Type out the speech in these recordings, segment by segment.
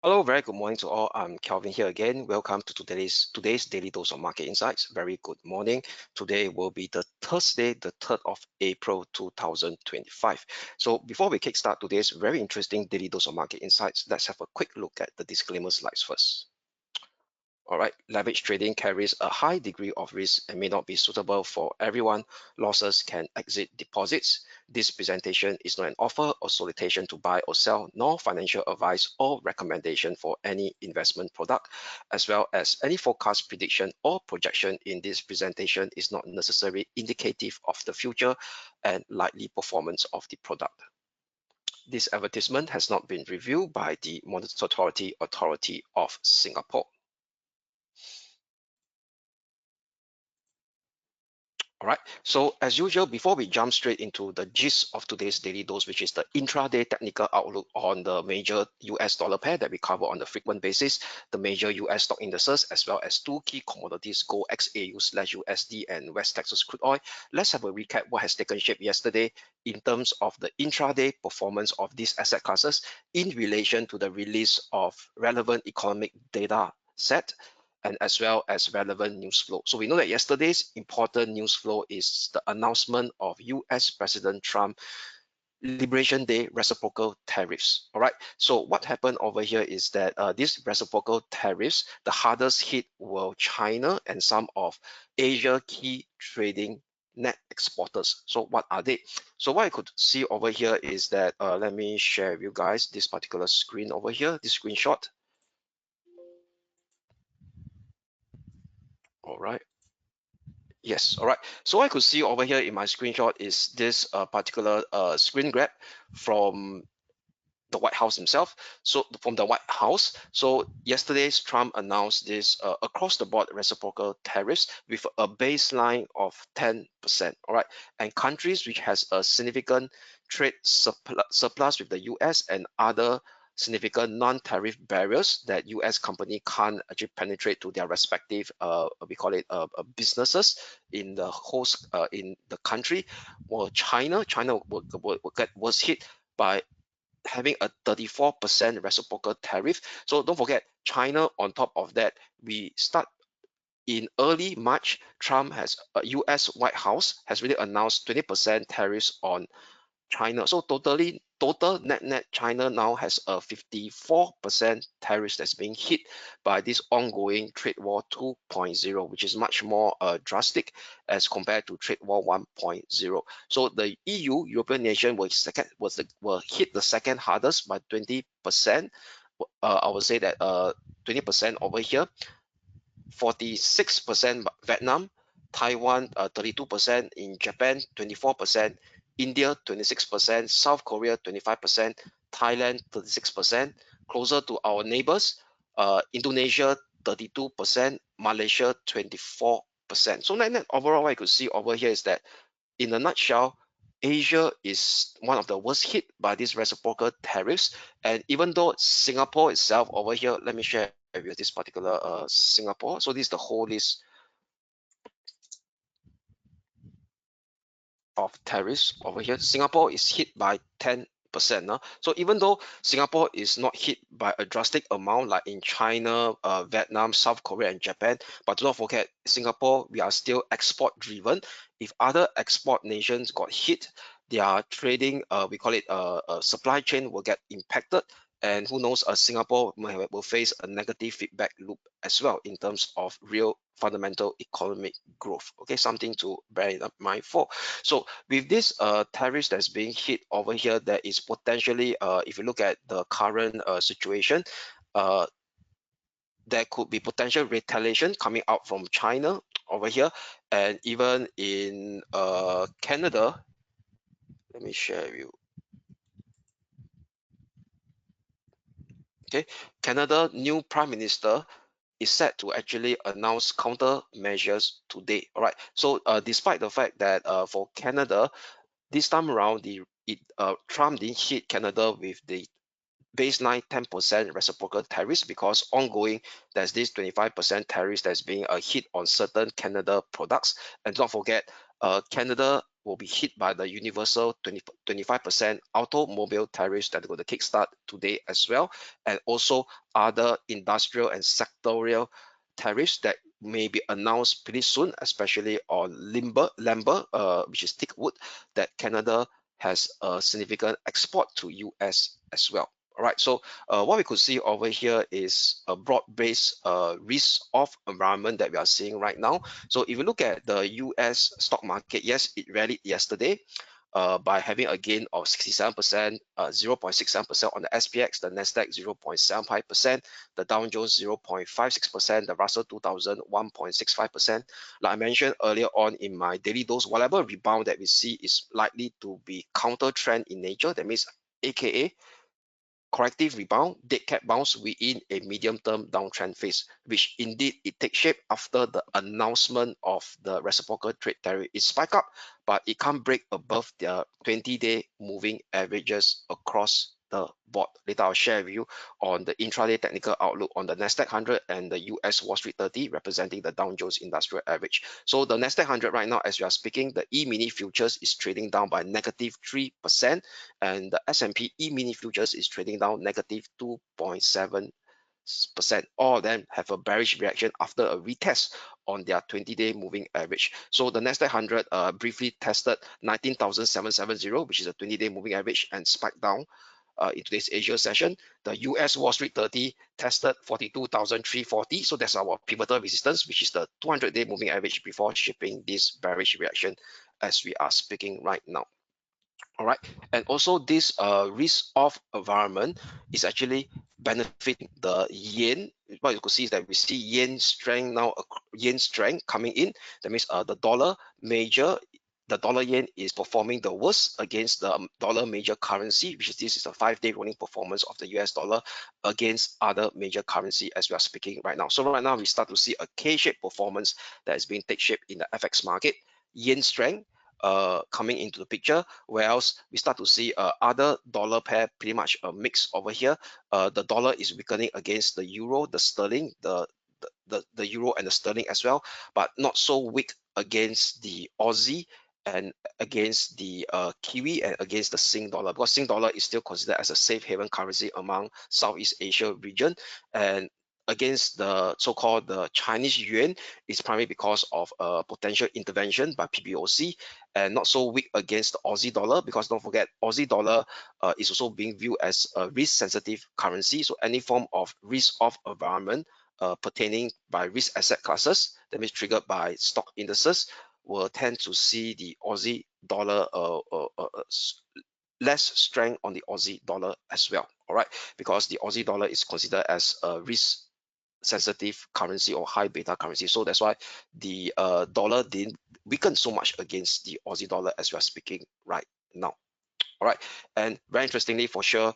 Hello, very good morning to all. I'm Kelvin here again. Welcome to today's daily dose of market insights. Very good morning. Today will be the Thursday, the 3rd of April 2025. So before we kickstart today's very interesting daily dose of market insights, let's have a quick look at the disclaimer slides first. All right, leverage trading carries a high degree of risk and may not be suitable for everyone. Losses can exceed deposits. This presentation is not an offer or solicitation to buy or sell, nor financial advice or recommendation for any investment product, as well as any forecast, prediction, or projection in this presentation is not necessarily indicative of the future and likely performance of the product. This advertisement has not been reviewed by the Monetary Authority of Singapore. All right, so as usual, before we jump straight into the gist of today's daily dose, which is the intraday technical outlook on the major US dollar pair that we cover on a frequent basis, the major US stock indices, as well as two key commodities, gold XAU/USD and West Texas crude oil, let's have a recap what has taken shape yesterday in terms of the intraday performance of these asset classes in relation to the release of relevant economic data set and as well as relevant news flow. So we know that yesterday's important news flow is the announcement of US President Trump Liberation Day reciprocal tariffs. All right, so what happened over here is that these reciprocal tariffs, the hardest hit were China and some of Asia key trading net exporters. So what are they? So what I could see over here is that let me share with you guys this particular screen over here, this screenshot. All right. Yes, all right. So I could see over here in my screenshot is this particular screen grab from the White House himself. So from the White House. So yesterday's Trump announced this across the board reciprocal tariffs with a baseline of 10%. All right, and countries which has a significant trade surplus with the US and other significant non-tariff barriers that US company can't actually penetrate to their respective we call it businesses in the host in the country. Well, China was hit by having a 34% reciprocal tariff. So don't forget, China on top of that, we start in early March, Trump has US White House has really announced 20% tariffs on China. So total net China now has a 54% tariffs that's being hit by this ongoing trade war 2.0, which is much more drastic as compared to trade war 1.0. So the European nation will hit the second hardest by 20%. I would say that 20% over here, 46% Vietnam, Taiwan 32%, in Japan 24%, India 26%, South Korea 25%, Thailand 36%, closer to our neighbors, Indonesia 32%, Malaysia 24%. So net overall, what I could see over here is that in a nutshell, Asia is one of the worst hit by these reciprocal tariffs. And even though Singapore itself over here, let me share with this particular Singapore. So this is the whole list of tariffs over here. Singapore is hit by 10%. So even though Singapore is not hit by a drastic amount like in China, Vietnam, South Korea, and Japan, but do not forget, Singapore, we are still export driven. If other export nations got hit, their trading, we call it supply chain will get impacted. And who knows, Singapore will face a negative feedback loop as well in terms of real fundamental economic growth. Okay, something to bear in mind for. So with this tariffs that's being hit over here, there is potentially, if you look at the current situation, there could be potential retaliation coming out from China over here, and even in Canada. Let me share with you. Okay, Canada new Prime Minister is set to actually announce countermeasures today. All right. So despite the fact that for Canada, this time around, Trump didn't hit Canada with the baseline 10% reciprocal tariffs because ongoing there's this 25% tariffs that's being hit on certain Canada products. And don't forget, Canada will be hit by the universal 25% automobile tariffs that go to kickstart today as well, and also other industrial and sectorial tariffs that may be announced pretty soon, especially on lumber, which is thick wood, that Canada has a significant export to US as well. All right, so what we could see over here is a broad-based risk-off environment that we are seeing right now. So if you look at the US stock market, yes, it rallied yesterday by having a gain of 67%, 0.67% on the SPX, the Nasdaq 0.75%, the Dow Jones 0.56%, the Russell 2000 1.65%. Like I mentioned earlier on in my daily dose, whatever rebound that we see is likely to be counter trend in nature. That means, AKA, corrective rebound, dead cat bounce within a medium-term downtrend phase, which indeed it takes shape after the announcement of the reciprocal trade tariff. It spiked up, but it can't break above the 20-day moving averages across the board. Later, I'll share with you on the intraday technical outlook on the Nasdaq 100 and the US Wall Street 30, representing the Dow Jones Industrial Average. So the Nasdaq 100 right now, as we are speaking, the E-mini futures is trading down by -3%, and the S&P E-mini futures is trading down -2.7%. All of them have a bearish reaction after a retest on their 20-day moving average. So the Nasdaq 100 briefly tested 19,770, which is a 20-day moving average, and spiked down in today's Asia session. The US Wall Street 30 tested 42,340. So that's our pivotal resistance, which is the 200-day moving average before shipping this bearish reaction as we are speaking right now. All right, and also this risk-off environment is actually benefiting the yen. What you could see is that we see yen strength now, yen strength coming in. That means the dollar yen is performing the worst against the dollar major currency, which is this is a 5-day rolling performance of the US dollar against other major currency as we are speaking right now. So right now we start to see a K-shaped performance that is being take shape in the FX market. Yen strength coming into the picture, whereas we start to see other dollar pair pretty much a mix over here. The dollar is weakening against the euro, the sterling, the euro and the sterling as well, but not so weak against the Aussie and against the Kiwi and against the Sing dollar, because Sing dollar is still considered as a safe haven currency among Southeast Asia region, and against the so-called the Chinese yuan is primarily because of potential intervention by PBOC, and not so weak against the Aussie dollar, because don't forget Aussie dollar is also being viewed as a risk-sensitive currency. So any form of risk-off environment pertaining by risk asset classes, that means triggered by stock indices, will tend to see the Aussie dollar less strength on the Aussie dollar as well. All right, because the Aussie dollar is considered as a risk sensitive currency or high beta currency. So that's why the dollar didn't weaken so much against the Aussie dollar as we are speaking right now. All right, and very interestingly for sure,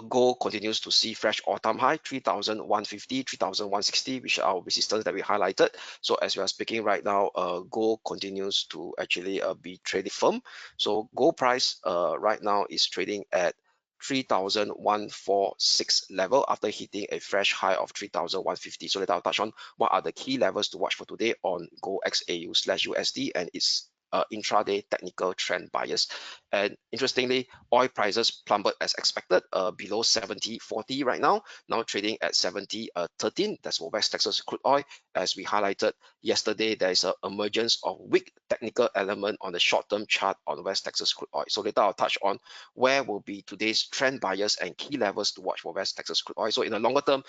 gold continues to see fresh all-time high, 3,150, 3,160, which are our resistance that we highlighted. So as we are speaking right now, gold continues to actually be traded firm. So gold price right now is trading at 3,146 level after hitting a fresh high of 3,150. So let us touch on what are the key levels to watch for today on gold XAU/USD and its intraday technical trend bias. And interestingly, oil prices plummeted as expected, below 70.40 right now trading at 70.13. That's for West Texas crude oil. As we highlighted yesterday, there is an emergence of weak technical element on the short-term chart on West Texas crude oil. So later I'll touch on where will be today's trend bias and key levels to watch for West Texas crude oil. So in the longer term,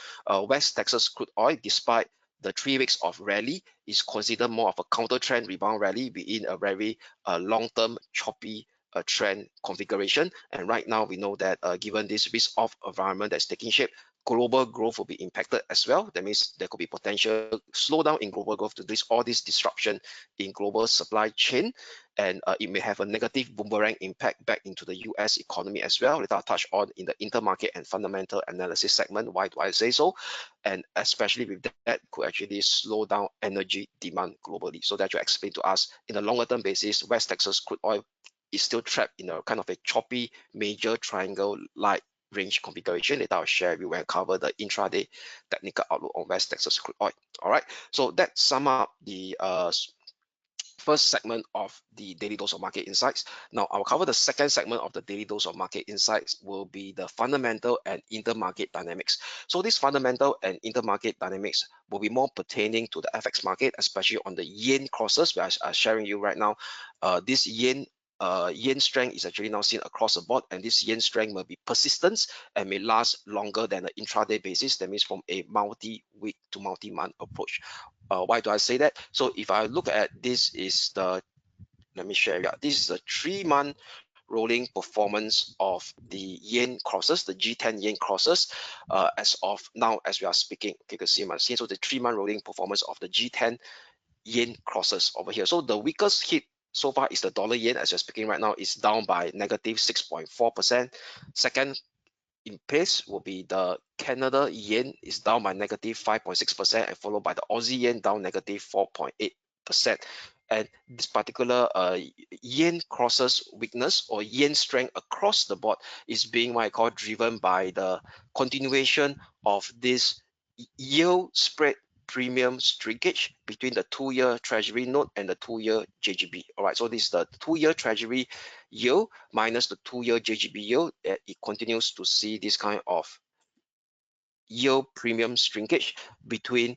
West Texas crude oil, despite the 3 weeks of rally, is considered more of a counter trend rebound rally within a very long-term choppy trend configuration. And right now we know that given this risk-off environment that's taking shape, global growth will be impacted as well. That means there could be potential slowdown in global growth to this all this disruption in global supply chain, and it may have a negative boomerang impact back into the US economy as well. Later I'll touch on in the intermarket and fundamental analysis segment. Why do I say so? And especially with that could actually slow down energy demand globally. So that will explain to us in a longer term basis, West Texas crude oil is still trapped in a kind of a choppy major triangle like range configuration. Later I'll share with you when I cover the intraday technical outlook on West Texas crude oil. All right, so that sum up the first segment of the daily dose of market insights. Now I'll cover the second segment of the daily dose of market insights will be the fundamental and intermarket dynamics. So this fundamental and intermarket dynamics will be more pertaining to the FX market, especially on the yen crosses, where I'm sharing you right now. This yen strength is actually now seen across the board, and this yen strength will be persistent and may last longer than an intraday basis. That means from a multi-week to multi-month approach. Why do I say that? So if I look at this is the, let me share, yeah, this is the 3-month rolling performance of the yen crosses, the G10 yen crosses, as of now as we are speaking. Okay, you can see my screen. So the 3-month rolling performance of the G10 yen crosses over here. So the weakest hit so far is the dollar yen, as you're speaking right now, is down by negative 6.4%. Second in place will be the Canada yen is down by negative 5.6%, and followed by the Aussie yen down negative 4.8%. And this particular yen crosses weakness or yen strength across the board is being what I call driven by the continuation of this yield spread premium shrinkage between the 2-year treasury note and the 2-year JGB. All right, so this is the 2-year treasury yield minus the 2-year JGB yield. It continues to see this kind of yield premium shrinkage between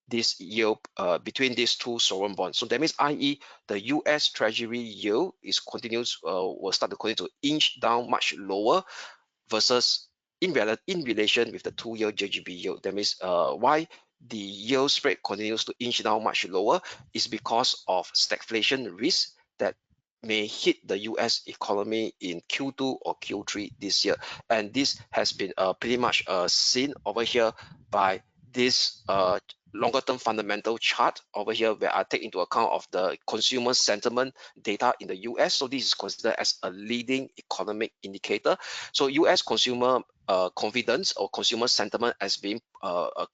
this yield between these two sovereign bonds. So that means, i.e., the US Treasury yield is continues will start to continue to inch down much lower versus in relation with the 2-year JGB yield. That means why the yield spread continues to inch down much lower is because of stagflation risk that may hit the US economy in Q2 or Q3 this year. And this has been pretty much seen over here by this longer term fundamental chart over here, where I take into account of the consumer sentiment data in the US. So this is considered as a leading economic indicator. So US consumer confidence or consumer sentiment has been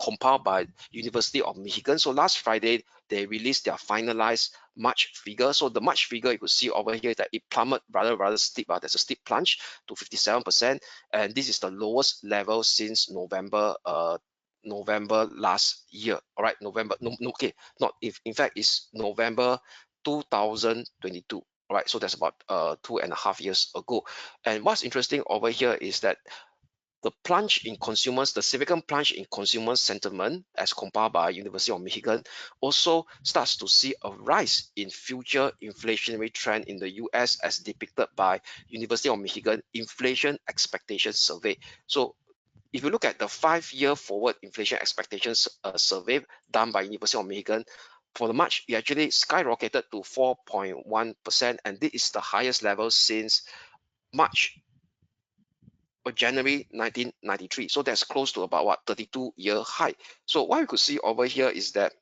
compiled by University of Michigan. So last Friday, they released their finalized March figure. So the March figure you could see over here that it plummeted rather steep. There's a steep plunge to 57%, and this is the lowest level since November last year. All right, November, okay, not if, in fact, it's November 2022. All right, so that's about 2.5 years ago. And what's interesting over here is that the plunge in consumers, the significant plunge in consumer sentiment, as compiled by University of Michigan, also starts to see a rise in future inflationary trend in the US, as depicted by University of Michigan Inflation Expectation Survey. So if you look at the 5-year forward inflation expectations survey done by University of Michigan, for the March, it actually skyrocketed to 4.1%, and this is the highest level since March or January 1993. So that's close to about what, 32-year high. So what we could see over here is that,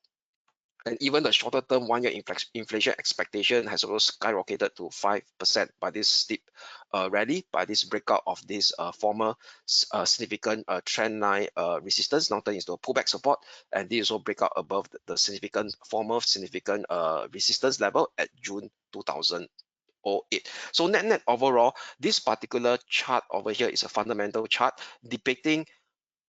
and even the shorter term 1-year inflation expectation has also skyrocketed to 5% by this steep rally, by this breakout of this former significant trend line resistance, now turn into a pullback support, and this also break out above the former significant resistance level at June 2008. So net overall, this particular chart over here is a fundamental chart depicting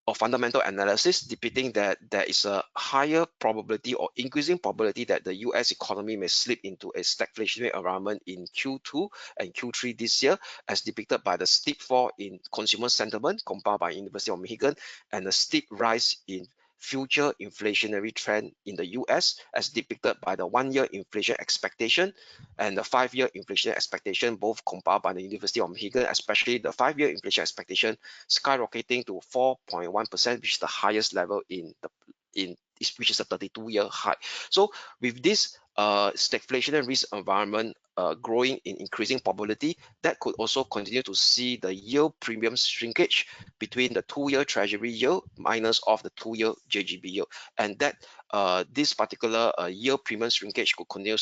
or fundamental analysis depicting that there is a higher probability or increasing probability that the US economy may slip into a stagflationary environment in Q2 and Q3 this year, as depicted by the steep fall in consumer sentiment compiled by University of Michigan, and a steep rise in future inflationary trend in the US, as depicted by the 1-year inflation expectation and the 5-year inflation expectation, both compiled by the University of Michigan, especially the 5-year inflation expectation skyrocketing to 4.1%, which is the highest level which is a 32-year high. So with this stagflationary risk environment growing in increasing probability, that could also continue to see the yield premium shrinkage between the 2-year treasury yield minus of the 2-year JGB yield, and that this particular yield premium shrinkage could continue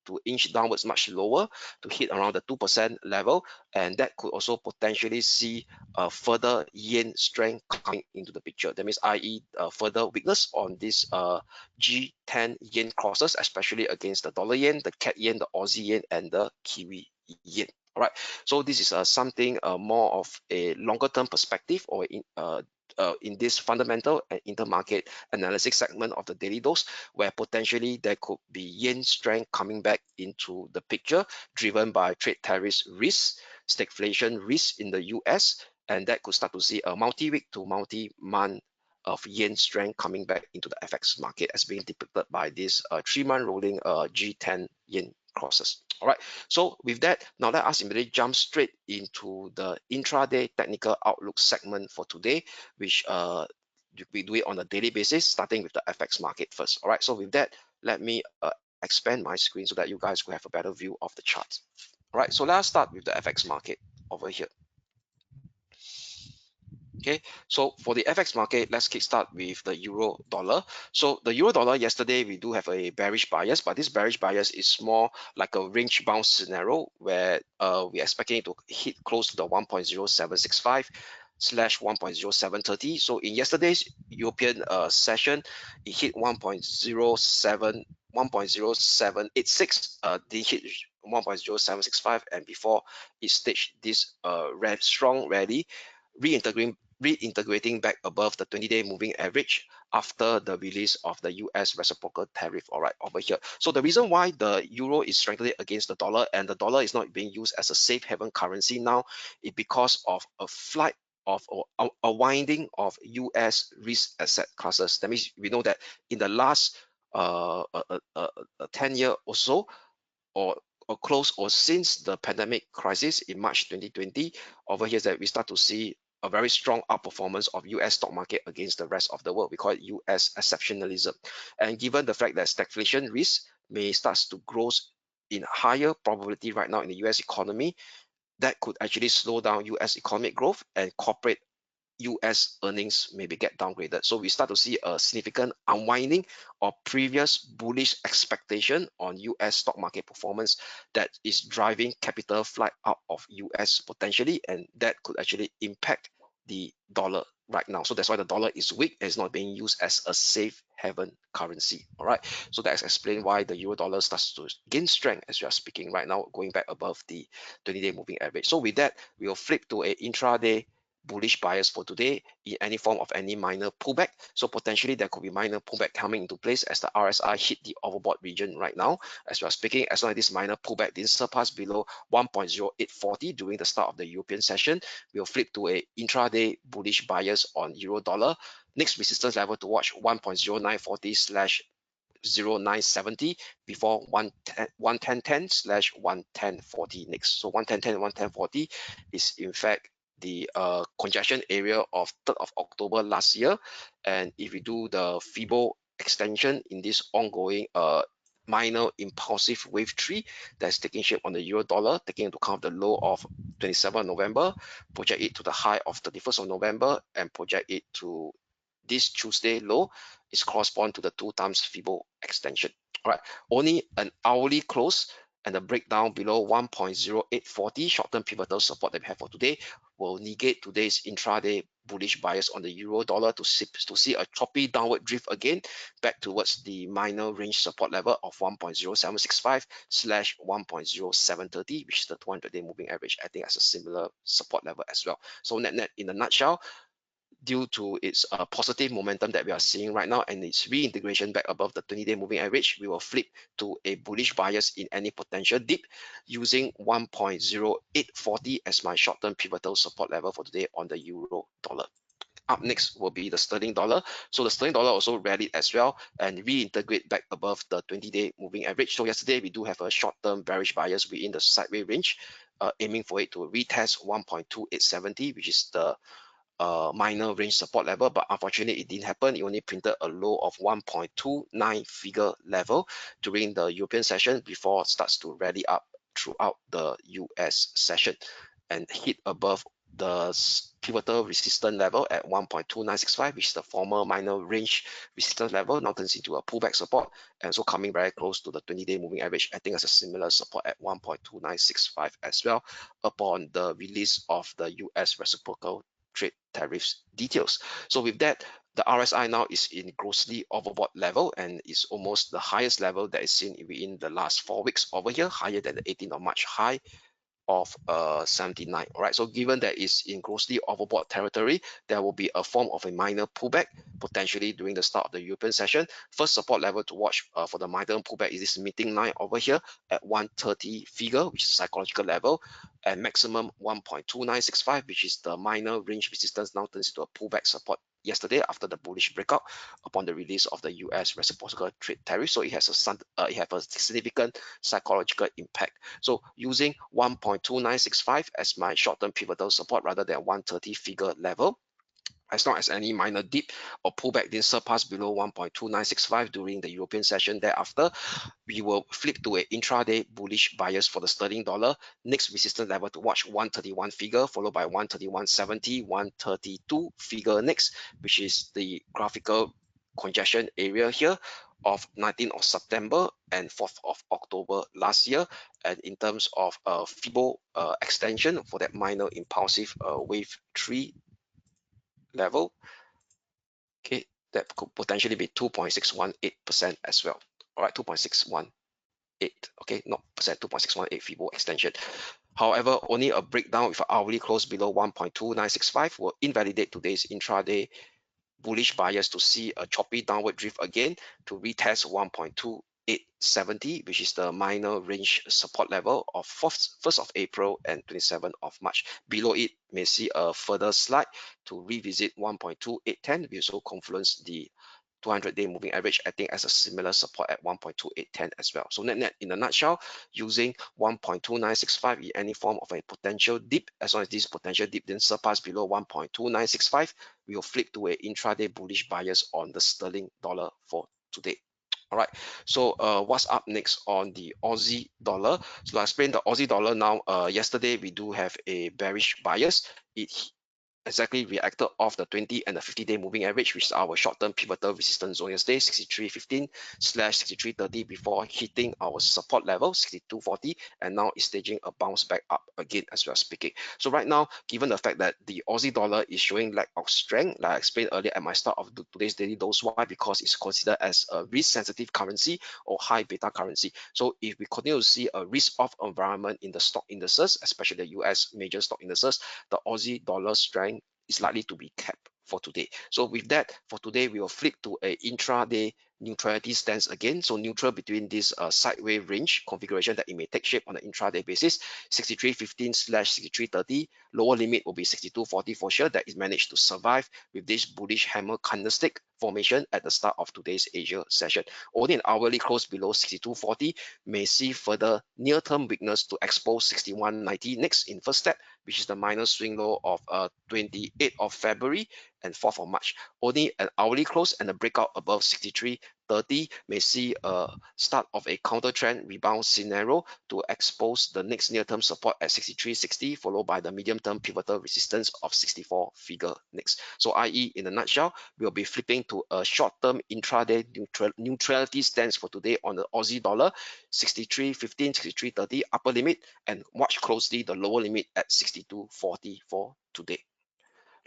to inch downwards much lower to hit around the 2% level, and that could also potentially see further yen strength coming into the picture. That means, i.e., further weakness on this G10 yen crosses, especially against the dollar yen, the cat yen, the Aussie yen, and the Kiwi yen. All right, so this is something more of a longer term perspective or in this fundamental and intermarket analysis segment of the daily dose, where potentially there could be yen strength coming back into the picture, driven by trade tariffs risk, stagflation risk in the US, and that could start to see a multi-week to multi-month of yen strength coming back into the FX market, as being depicted by this 3-month rolling G10 yen crosses. All right, so with that, now let us immediately jump straight into the intraday technical outlook segment for today, which we do it on a daily basis, starting with the FX market first. All right, so with that, let me expand my screen so that you guys could have a better view of the chart. All right, so let us start with the FX market over here. Okay, so for the FX market, let's kickstart with the euro dollar. So the euro dollar yesterday, we do have a bearish bias, but this bearish bias is more like a range bound scenario where we're expecting it to hit close to the 1.0765 slash 1.0730. So in yesterday's European session, it hit 1.0786. They hit 1.0765, and before it staged this strong rally, reintegrating back above the 20-day moving average after the release of the US reciprocal tariff. All right, over here. So the reason why the euro is strengthening against the dollar and the dollar is not being used as a safe haven currency now is because of a flight of or a winding of US risk asset classes. That means we know that in the last 10 year or so, or close or since the pandemic crisis in March 2020, over here that we start to see a very strong outperformance of US stock market against the rest of the world. We call it US exceptionalism. And given the fact that stagflation risk may start to grow in higher probability right now in the US economy, that could actually slow down US economic growth, and corporate US earnings maybe get downgraded. So we start to see a significant unwinding of previous bullish expectation on US stock market performance that is driving capital flight out of US potentially, and that could actually impact the dollar right now. So that's why the dollar is weak and is not being used as a safe haven currency. All right, so that's explained why the euro dollar starts to gain strength as we are speaking right now, going back above the 20-day moving average. So with that, we will flip to a intraday bullish bias for today in any form of any minor pullback. So potentially there could be minor pullback coming into place as the RSI hit the overbought region right now. As we are speaking, as long as this minor pullback didn't surpass below 1.0840 during the start of the European session, we'll flip to a intraday bullish bias on euro dollar. Next resistance level to watch 1.0940 slash 0970 before 11010 slash 11040 next. So 11010 and 11040 is in fact the congestion area of 3rd of October last year. And if we do the FIBO extension in this ongoing minor impulsive wave 3 that's taking shape on the euro dollar, taking into account the low of 27th November, project it to the high of 31st of November, and project it to this Tuesday low, is correspond to the 2 times FIBO extension. All right, only an hourly close and the breakdown below 1.0840 short-term pivotal support that we have for today will negate today's intraday bullish bias on the euro dollar to see a choppy downward drift again back towards the minor range support level of 1.0765 slash 1.0730, which is the 200-day moving average. I think that's a similar support level as well. So net in a nutshell, due to its positive momentum that we are seeing right now and its reintegration back above the 20-day moving average, we will flip to a bullish bias in any potential dip using 1.0840 as my short-term pivotal support level for today on the euro dollar. Up next will be the sterling dollar. So the sterling dollar also rallied as well and reintegrate back above the 20-day moving average. So yesterday we do have a short-term bearish bias within the sideways range, aiming for it to retest 1.2870, which is the minor range support level, but unfortunately it didn't happen. It only printed a low of 1.29 figure level during the European session before it starts to rally up throughout the US session and hit above the pivotal resistance level at 1.2965, which is the former minor range resistance level, now turns into a pullback support, and so coming very close to the 20-day moving average. I think it's a similar support at 1.2965 as well upon the release of the US reciprocal trade tariffs details. So with that, the RSI now is in grossly overbought level and is almost the highest level that is seen within the last 4 weeks over here, higher than the 18th of March high of 79. All right, so given that it's in grossly overbought territory, there will be a form of a minor pullback potentially during the start of the European session. First support level to watch for the minor pullback is this meeting line over here at 130 figure, which is psychological level, and maximum 1.2965, which is the minor range resistance, now turns into a pullback support yesterday after the bullish breakout upon the release of the US reciprocal trade tariff. So it has a significant psychological impact. So using 1.2965 as my short-term pivotal support rather than 130 figure level, as long as any minor dip or pullback didn't surpass below 1.2965 during the European session thereafter, we will flip to a intraday bullish bias for the sterling dollar. Next resistance level to watch 131 figure, followed by 131.70, 132 figure next, which is the graphical congestion area here of 19th of September and 4th of October last year. And in terms of Fibo extension for that minor impulsive wave 3 level, okay, that could potentially be 2.618% as well. All right, 2.618, okay, not percent, 2.618 Fibo extension. However, only a breakdown with an hourly close below 1.2965 will invalidate today's intraday bullish bias to see a choppy downward drift again to retest 1.2870, which is the minor range support level of 1st of April and 27th of March. Below it may see a further slide to revisit 1.2810, which also confluence the 200-day moving average acting as a similar support at 1.2810 as well. So net in a nutshell, using 1.2965 in any form of a potential dip, as long as this potential dip didn't surpass below 1.2965, we will flip to a intraday bullish bias on the sterling dollar for today. All right, so what's up next on the Aussie dollar? So I explained the Aussie dollar now. Yesterday we do have a bearish bias. It exactly reacted off the 20 and the 50-day moving average, which is our short-term pivotal resistance zone yesterday, 63.15/63.30, before hitting our support level 62.40, and now it's staging a bounce back up again as we are speaking. So right now, given the fact that the Aussie dollar is showing lack of strength, like I explained earlier at my start of today's daily dose, why? Because it's considered as a risk-sensitive currency or high beta currency. So if we continue to see a risk-off environment in the stock indices, especially the US major stock indices, the Aussie dollar strength is likely to be kept for today. So with that, for today, we will flip to a intraday neutrality stance again. So neutral between this sideways range configuration that it may take shape on an intraday basis, 63.15/63.30. Lower limit will be 62.40 for sure. That is managed to survive with this bullish hammer candlestick formation at the start of today's Asia session. Only an hourly close below 62.40 may see further near-term weakness to expose 61.90 next in first step, which is the minor swing low of 28th of February and 4th of March. Only an hourly close and a breakout above 63.30 may see a start of a counter trend rebound scenario to expose the next near-term support at 63.60, followed by the medium-term pivotal resistance of 64 figure next. So i.e., in a nutshell, we'll be flipping to a short-term intraday neutrality stance for today on the Aussie dollar, 63.15, 63.30 upper limit, and watch closely the lower limit at 62.40 for today.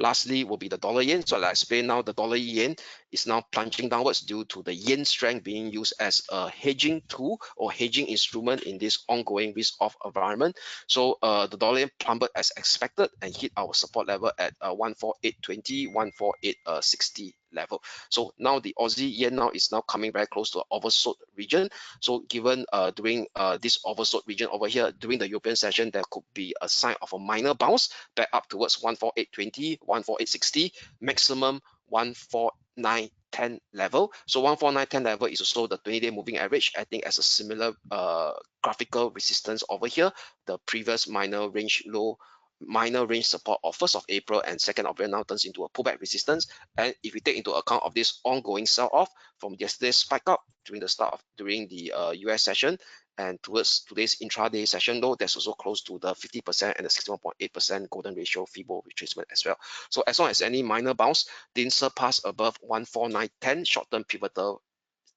Lastly will be the dollar yen. So like I explained now, the dollar yen is now plunging downwards due to the yen strength being used as a hedging tool or hedging instrument in this ongoing risk-off environment. So the dollar yen plummeted as expected and hit our support level at 148.20, 148.60 level. So now the Aussie yen now is now coming very close to an oversold region. So given during this oversold region over here during the European session, there could be a sign of a minor bounce back up towards 148.20, 148.60, maximum 149.10 level. So 149.10 level is also the 20-day moving average, acting as a similar graphical resistance over here. The previous minor range support of 1st of April and 2nd of April now turns into a pullback resistance. And if we take into account of this ongoing sell-off from yesterday's spike up during the US session and towards today's intraday session low, that's also close to the 50% and the 61.8% golden ratio Fibo retracement as well. So as long as any minor bounce didn't surpass above 149.10 short-term pivotal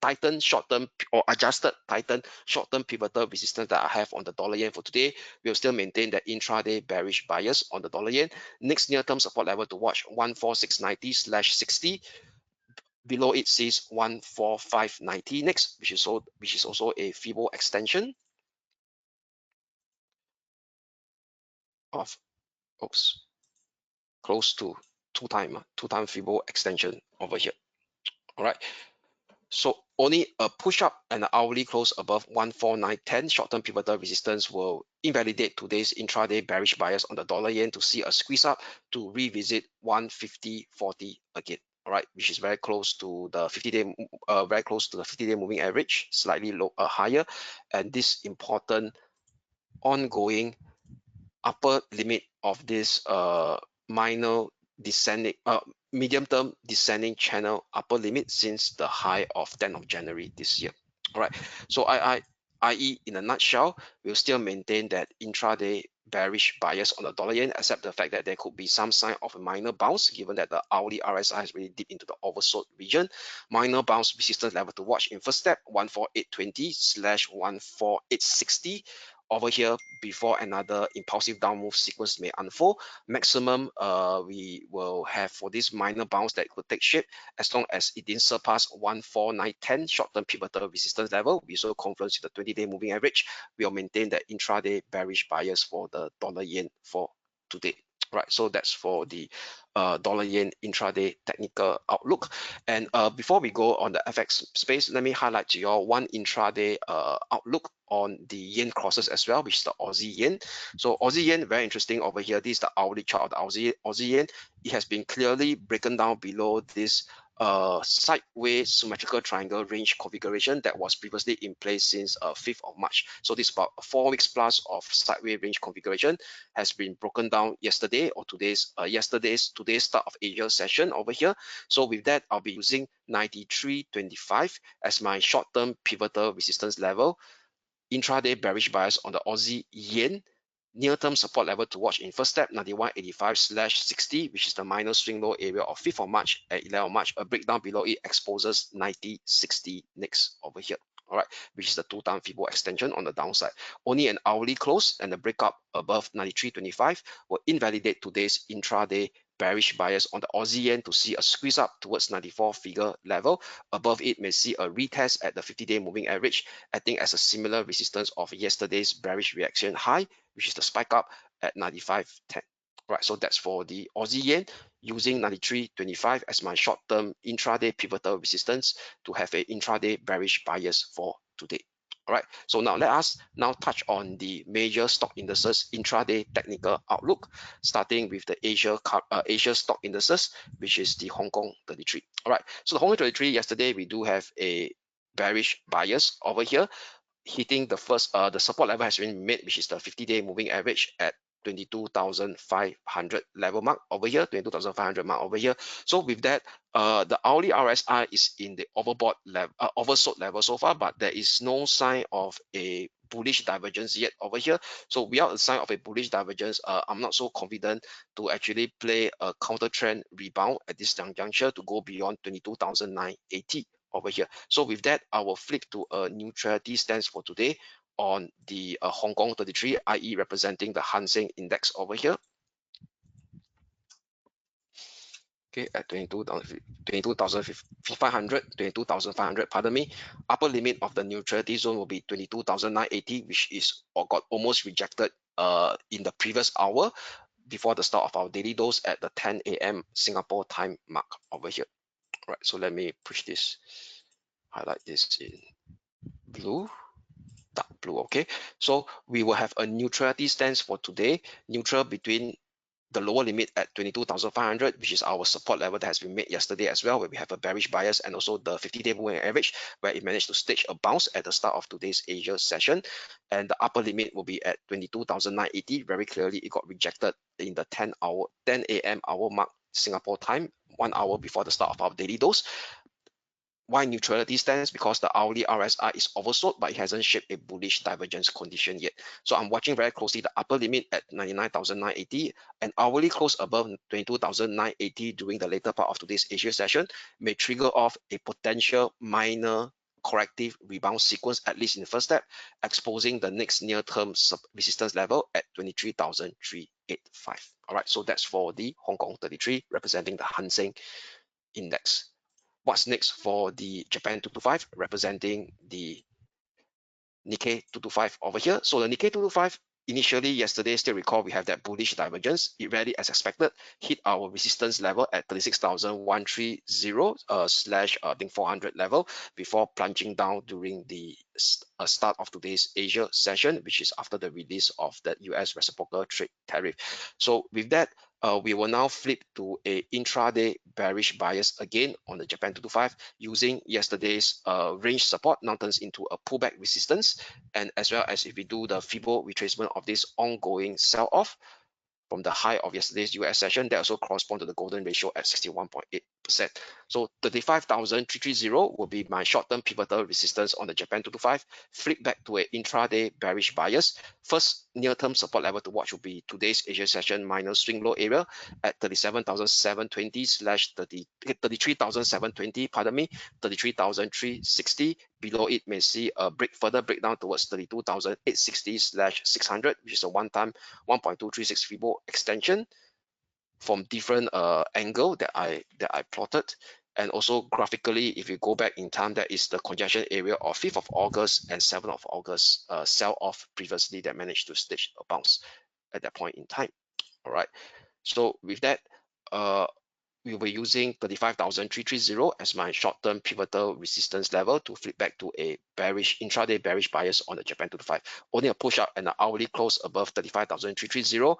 tighten short-term or adjusted tighten short-term pivotal resistance that I have on the dollar yen for today, we'll still maintain that intraday bearish bias on the dollar yen. Next near-term support level to watch 146.90/60. Below it says 145.90 next, which is also a Fibo extension. of, oops, close to two time Fibo extension over here. All right. So only a push up and an hourly close above 14910 short-term pivotal resistance will invalidate today's intraday bearish bias on the dollar yen to see a squeeze up to revisit 150.40 again. All right, which is very close to the 50-day, very close to the 50-day moving average, slightly low, higher, and this important ongoing upper limit of this minor descending medium term descending channel upper limit since the high of 10th of January this year. All right, so i.e. in a nutshell, we'll still maintain that intraday bearish bias on the dollar yen, except the fact that there could be some sign of a minor bounce given that the hourly RSI has really dipped into the oversold region. Minor bounce resistance level to watch in first step 14820/14860 over here before another impulsive down move sequence may unfold. Maximum we will have for this minor bounce that could take shape as long as it didn't surpass 14910 short-term pivotal resistance level. We saw confluence with the 20-day moving average. We'll maintain the intraday bearish bias for the dollar yen for today. Right, so that's for the dollar yen intraday technical outlook. And before we go on the FX space, let me highlight to you all one intraday outlook on the yen crosses as well, which is the Aussie yen. So Aussie yen, very interesting over here. This is the hourly chart of the Aussie yen. It has been clearly broken down below this sideways symmetrical triangle range configuration that was previously in place since 5th of March. So this about 4 weeks plus of sideways range configuration has been broken down yesterday or today's start of Asia session over here. So with that, I'll be using 93.25 as my short-term pivotal resistance level. Intraday bearish bias on the Aussie yen. Near-term support level to watch in first step 91.85/60, which is the minor swing low area of 5th of March at 11th of March. A breakdown below it exposes 90.60 next over here. All right, which is the 2-time Fibo extension on the downside. Only an hourly close and the breakup above 93.25 will invalidate today's intraday bearish bias on the Aussie yen to see a squeeze up towards 94 figure level. Above it may see a retest at the 50-day moving average, acting as a similar resistance of yesterday's bearish reaction high, which is the spike up at 95.10. Right, so that's for the Aussie yen, using 93.25 as my short-term intraday pivotal resistance to have an intraday bearish bias for today. All right, so now let us now touch on the major stock indices intraday technical outlook, starting with the Asia stock indices, which is the Hong Kong 33. All right, so the Hong Kong 33 yesterday we do have a bearish bias over here, hitting the first the support level has been made, which is the 50-day moving average at 22,500 level mark over here, 22,500 mark over here. So with that, the hourly RSI is in the overbought level, oversold level so far, but there is no sign of a bullish divergence yet over here. So without a sign of a bullish divergence, I'm not so confident to actually play a counter trend rebound at this juncture to go beyond 22,980 over here. So with that, I will flip to a neutrality stance for today on the Hong Kong 33, i.e. representing the Hang Seng Index over here. Okay, at 22,500, pardon me. Upper limit of the neutrality zone will be 22,980, which is or got almost rejected in the previous hour before the start of our daily dose at the 10 a.m. Singapore time mark over here. All right, so let me push this, highlight this in blue. Dark blue. Okay, so we will have a neutrality stance for today, neutral between the lower limit at 22,500, which is our support level that has been made yesterday as well, where we have a bearish bias, and also the 50-day moving average, where it managed to stage a bounce at the start of today's Asia session. And the upper limit will be at 22,980. Very clearly, it got rejected in the 10 a.m. hour mark Singapore time, 1 hour before the start of our daily dose. Why neutrality stance? Because the hourly RSI is oversold, but it hasn't shaped a bullish divergence condition yet. So I'm watching very closely the upper limit at 99,980, and hourly close above 22,980 during the later part of today's Asia session may trigger off a potential minor corrective rebound sequence, at least in the first step, exposing the next near-term resistance level at 23,385. All right, so that's for the Hong Kong 33, representing the Hang Seng Index. What's next for the Japan 225, representing the Nikkei 225 over here? So the Nikkei 225 initially yesterday, still recall we have that bullish divergence. It rallied as expected, hit our resistance level at 36,130 slash I think 400 level before plunging down during the start of today's Asia session, which is after the release of the US reciprocal trade tariff. So with that, we will now flip to a intraday bearish bias again on the Japan 225 using yesterday's range support now turns into a pullback resistance, and as well as if we do the Fibo retracement of this ongoing sell-off from the high of yesterday's US session, that also corresponds to the golden ratio at 61.8%. So 35,330 will be my short-term pivotal resistance on the Japan 225, flip back to an intraday bearish bias. First near-term support level to watch will be today's Asia session minor swing low area at 37,720 slash 33,720, pardon me, 33,360. Below it may see a further breakdown towards 32,860 slash 600, which is a one-time 1.236 Fibo extension from different angle that I plotted. And also graphically, if you go back in time, that is the congestion area of 5th of August and 7th of August sell off previously that managed to stage a bounce at that point in time. All right. So with that, we will be using 35,330 as my short-term pivotal resistance level to flip back to a bearish intraday bearish bias on the Japan 225. Only a push up and an hourly close above 35,330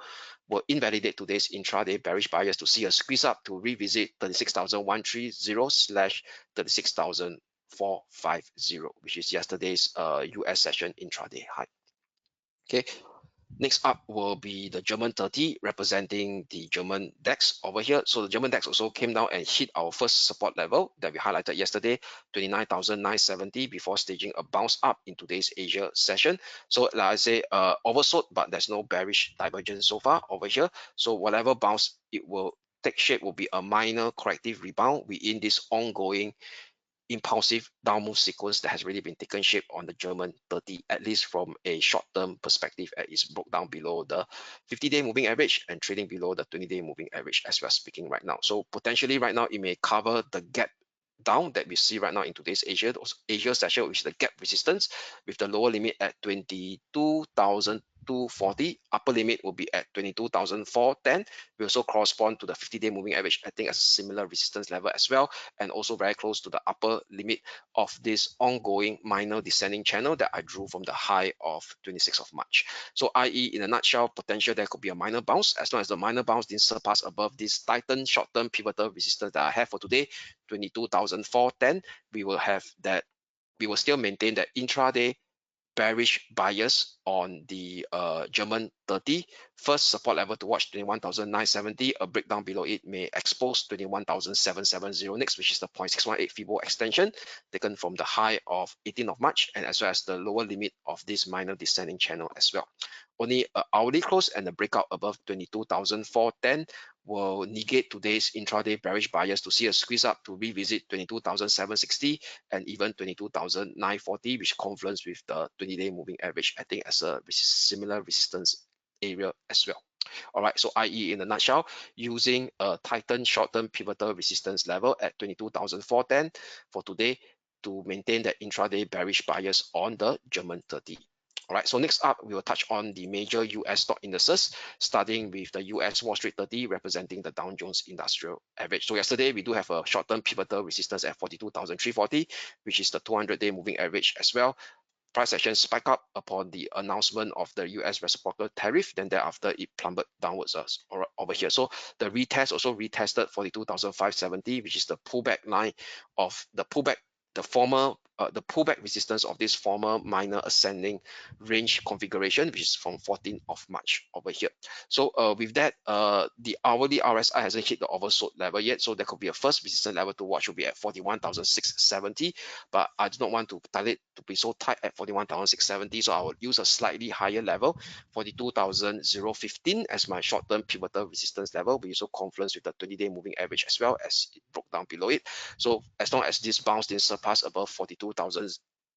will invalidate today's intraday bearish bias to see a squeeze up to revisit 36,130 slash 36,450, which is yesterday's US session intraday high. Okay. Next up will be the German 30 representing the German DAX over here. So the German DAX also came down and hit our first support level that we highlighted yesterday, 29,970, before staging a bounce up in today's Asia session. So like I say, oversold, but there's no bearish divergence so far over here. So whatever bounce it will take shape will be a minor corrective rebound within this ongoing impulsive down move sequence that has really been taken shape on the German 30, at least from a short-term perspective, as it's broke down below the 50-day moving average and trading below the 20-day moving average as we're speaking right now. So potentially right now, it may cover the gap down that we see right now in today's Asia session, which is the gap resistance with the lower limit at 22,240. Upper limit will be at 22,410. We also correspond to the 50-day moving average, I think, as a similar resistance level as well, and also very close to the upper limit of this ongoing minor descending channel that I drew from the high of 26th of March. So i.e., in a nutshell, potential there could be a minor bounce as long as the minor bounce didn't surpass above this tightened short-term pivotal resistance that I have for today, 22,410. We will still maintain that intraday bearish bias on the German 30. First support level to watch 21,970. A breakdown below it may expose 21,770 next, which is the 0.618 Fibo extension taken from the high of 18th of March, and as well as the lower limit of this minor descending channel as well. Only an hourly close and a breakout above 22,410 will negate today's intraday bearish bias to see a squeeze up to revisit 22,760 and even 22,940, which confluence with the 20-day moving average, I think, as a similar resistance area as well. All right, so i.e., in a nutshell, using a tightened short-term pivotal resistance level at 22,410 for today to maintain the intraday bearish bias on the German 30. All right, so next up, we will touch on the major US stock indices, starting with the US Wall Street 30 representing the Dow Jones Industrial Average. So yesterday, we do have a short-term pivotal resistance at 42,340, which is the 200-day moving average as well. Price action spike up upon the announcement of the US reciprocal tariff, then thereafter it plummeted downwards over here. So the retest also retested 42,570, which is the pullback line of the pullback, the pullback resistance of this former minor ascending range configuration, which is from 14th of March over here. So with that, the hourly RSI hasn't hit the oversold level yet, so there could be a first resistance level to watch will be at 41,670, but I do not want to tell it to be so tight at 41,670, so I will use a slightly higher level, 42,015 as my short-term pivotal resistance level. We also confluence with the 20-day moving average as well as it broke down below it. So as long as this bounce didn't surpass above 42,000,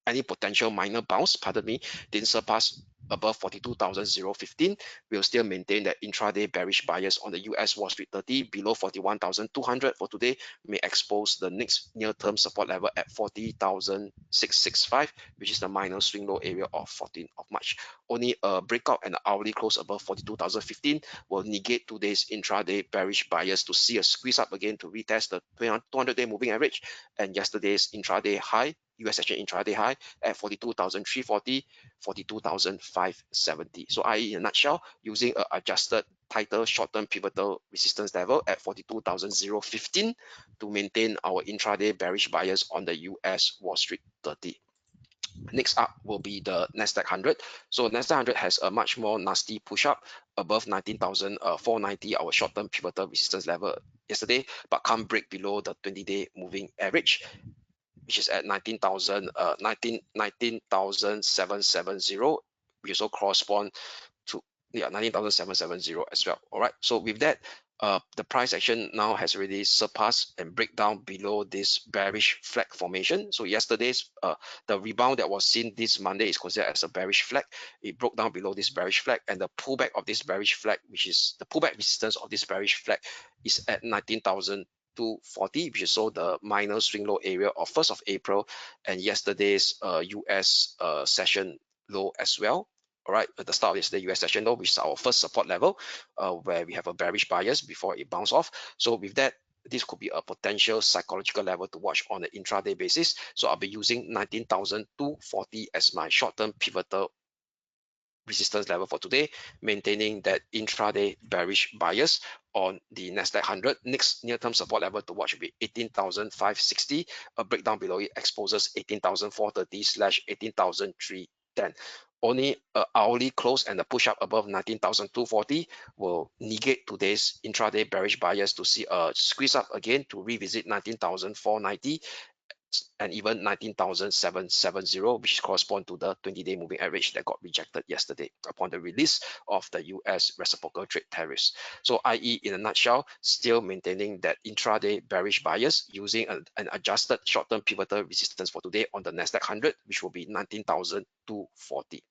any potential minor bounce, pardon me, didn't surpass above 42,015, we'll still maintain that intraday bearish bias on the US Wall Street 30 below 41,200 for today may expose the next near-term support level at 40,665, which is the minor swing low area of 14th of March. only a breakout and hourly close above 42,015 will negate today's intraday bearish bias to see a squeeze up again to retest the 200-day moving average and yesterday's intraday high, US exchange intraday high at 42,340, 42,570. So i.e. in a nutshell, using an adjusted tighter short-term pivotal resistance level at 42,015 to maintain our intraday bearish bias on the US Wall Street 30. Next up will be the Nasdaq 100. So Nasdaq 100 has a much more nasty push up above 19,490, our short-term pivotal resistance level yesterday, but can't break below the 20-day moving average, which is at 19,770, which also correspond to 19,770 as well. All right, so with that, the price action now has already surpassed and break down below this bearish flag formation. So yesterday's the rebound that was seen this Monday is considered as a bearish flag. It broke down below this bearish flag, and the pullback of this bearish flag, which is the pullback resistance of this bearish flag, is at 19,240, which is so the minor swing low area of 1st of April and yesterday's US session low as well. All right, at the start of yesterday US session low, which is our first support level, where we have a bearish bias before it bounce off. So with that, this could be a potential psychological level to watch on an intraday basis. So I'll be using 19,240 as my short-term pivotal resistance level for today, maintaining that intraday bearish bias on the Nasdaq 100. Next near-term support level to watch will be 18,560. A breakdown below it exposes 18,430/18,310. Only an hourly close and a push up above 19,240 will negate today's intraday bearish bias to see a squeeze up again to revisit 19,490 and even 19,770, which correspond to the 20-day moving average that got rejected yesterday upon the release of the US reciprocal trade tariffs. So i.e. in a nutshell, still maintaining that intraday bearish bias using an adjusted short-term pivotal resistance for today on the Nasdaq 100, which will be 19,240.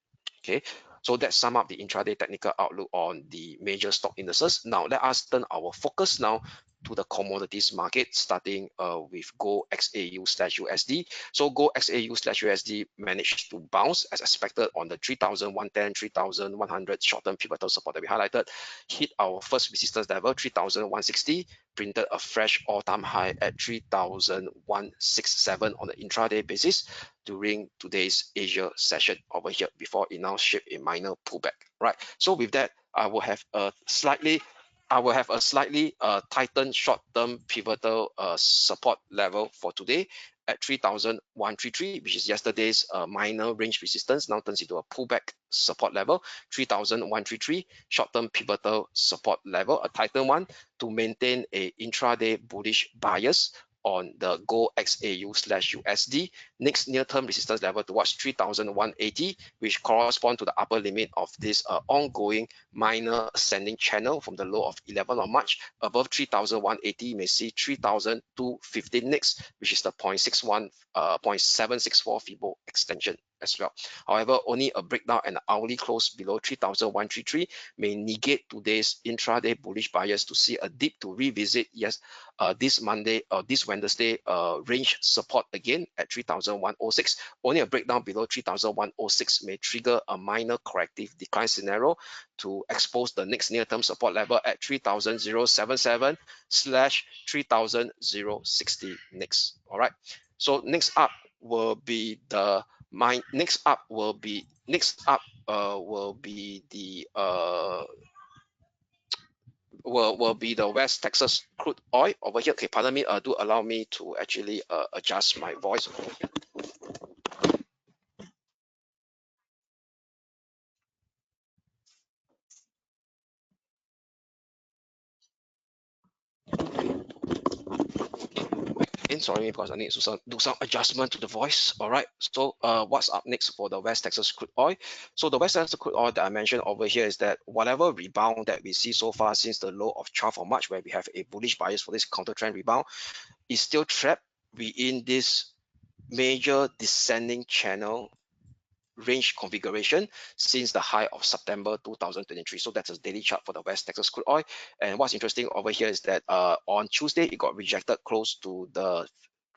Okay, so that sum up the intraday technical outlook on the major stock indices. Now let us turn our focus now to the commodities market, starting with Gold XAU/USD. So Gold XAU/USD managed to bounce as expected on the 3,110, 3,100 short-term pivotal support that we highlighted, hit our first resistance level 3,160, printed a fresh all-time high at 3,167 on the intraday basis during today's Asia session over here before it now shift a minor pullback. Right. So with that, I will have a slightly tightened short-term pivotal support level for today at 3,133, which is yesterday's minor range resistance, now turns into a pullback support level. 3,133 short-term pivotal support level, a tightened one, to maintain a intraday bullish bias on the Gold XAU/USD. Next near-term resistance level towards 3,180, which correspond to the upper limit of this ongoing minor ascending channel from the low of 11 of March. Above 3,180, you may see 3,215 next, which is the 0.764 Fibo extension as well. However, only a breakdown and hourly close below 3,133 may negate today's intraday bullish bias to see a dip to revisit this Monday or this Wednesday range support again at 3,106. Only a breakdown below 3,106 may trigger a minor corrective decline scenario to expose the next near-term support level at 3,077/3,060 next. All right. So next up will be the will be the West Texas crude oil over here. Okay, pardon me. Do allow me to actually adjust my voice over here. Sorry, because I need to do some adjustment to the voice. All right. So what's up next for the West Texas crude oil? So the West Texas crude oil that I mentioned over here is that whatever rebound that we see so far since the low of 12th of March, where we have a bullish bias for this counter trend rebound, is still trapped within this major descending channel range configuration since the high of September 2023. So that's a daily chart for the West Texas crude oil. And what's interesting over here is that on Tuesday, it got rejected close to the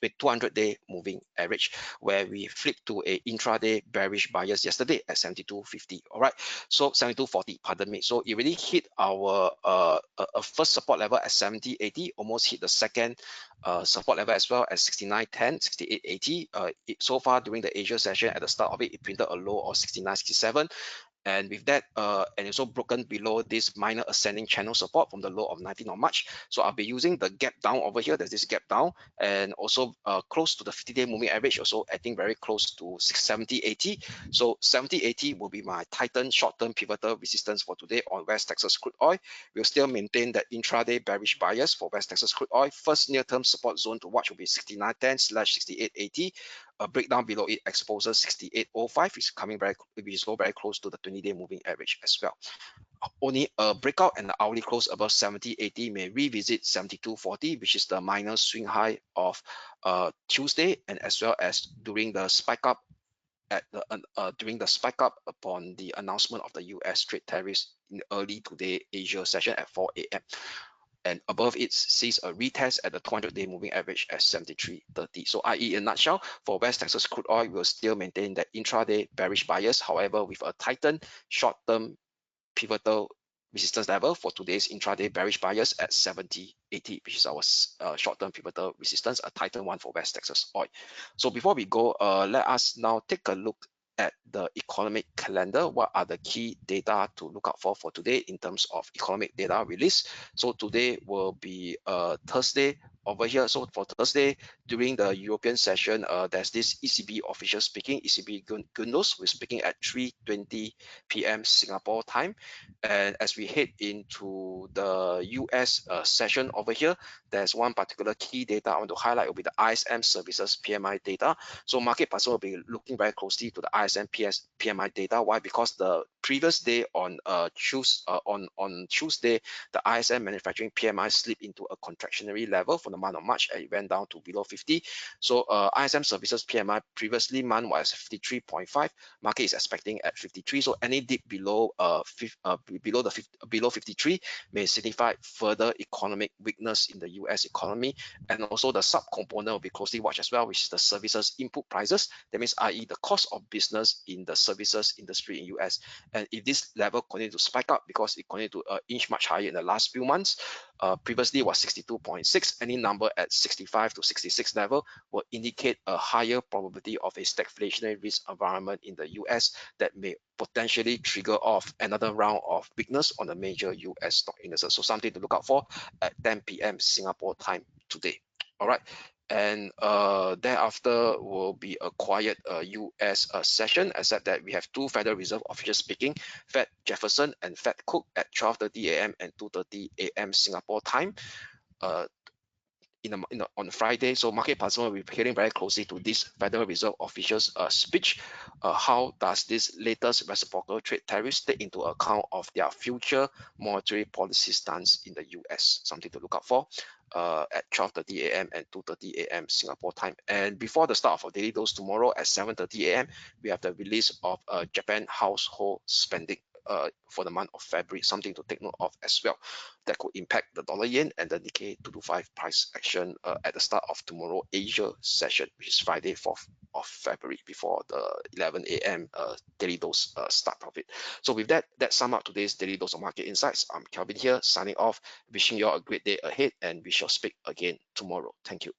with 200-day moving average, where we flipped to a intraday bearish bias yesterday at 72.50. All right, so 72.40, pardon me. So it really hit our first support level at 70.80, almost hit the second support level as well at 69.10, 68.80. So far during the Asia session, at the start of it, it printed a low of 69.67. And with that, and also broken below this minor ascending channel support from the low of 19th of March. So I'll be using the gap down over here. There's this gap down, and also close to the 50-day moving average, also I think very close to 70.80. So 70.80 will be my Titan short-term pivotal resistance for today on West Texas crude oil. We'll still maintain the intraday bearish bias for West Texas crude oil. First near-term support zone to watch will be 69.10/68.80. A breakdown below it exposes 68.05, is coming very, very close to the 20-day moving average as well. Only a breakout and the hourly close above 70.80 may revisit 72.40, which is the minor swing high of Tuesday, and as well as during the spike up upon the announcement of the US trade tariffs in early today Asia session at 4 a.m. And above it sees a retest at the 200-day moving average at 73.30. So i.e. in a nutshell, for West Texas crude oil, we'll still maintain that intraday bearish bias, however, with a tightened short-term pivotal resistance level for today's intraday bearish bias at 70.80, which is our short-term pivotal resistance, a tightened one for West Texas oil. So before we go, let us now take a look at the economic calendar. What are the key data to look out for today in terms of economic data release? So today will be Thursday over here. So for Thursday, during the European session, there's this ECB official speaking, ECB Gundos, we're speaking at 3:20 p.m. Singapore time. And as we head into the US session over here, there's one particular key data I want to highlight will be the ISM services PMI data. So market participants will be looking very closely to the ISM PMI data. Why? Because the previous day on Tuesday, the ISM manufacturing PMI slipped into a contractionary level for the month of March, and it went down to below 50. So ISM services PMI previously month was 53.5. Market is expecting at 53. So any dip below below 53 may signify further economic weakness in the US economy, and also the subcomponent will be closely watched as well, which is the services input prices. That means, i.e., the cost of business in the services industry in US. And if this level continue to spike up, because it continued to inch much higher in the last few months, previously was 62.6. Any number at 65 to 66 level will indicate a higher probability of a stagflationary risk environment in the US that may potentially trigger off another round of weakness on the major US stock indices. So something to look out for at 10 p.m. Singapore time today. All right. And thereafter will be a quiet US session, except that we have two Federal Reserve officials speaking, Fed Jefferson and Fed Cook at 12:30 a.m. and 2:30 a.m. Singapore time. On Friday, so market participants will be hearing very closely to this Federal Reserve officials speech. How does this latest reciprocal trade tariffs take into account of their future monetary policy stance in the US? Something to look out for at 12:30 a.m. and 2:30 a.m. Singapore time. And before the start of our daily dose tomorrow at 7:30 a.m., we have the release of Japan household spending for the month of February, something to take note of as well. That could impact the dollar yen and the Nikkei 225 price action at the start of tomorrow Asia session, which is Friday, 4th of February, before the 11 a.m. Daily dose start of it. So with that, that sum up today's daily dose of market insights. I'm Kelvin here, signing off, wishing you all a great day ahead, and we shall speak again tomorrow. Thank you.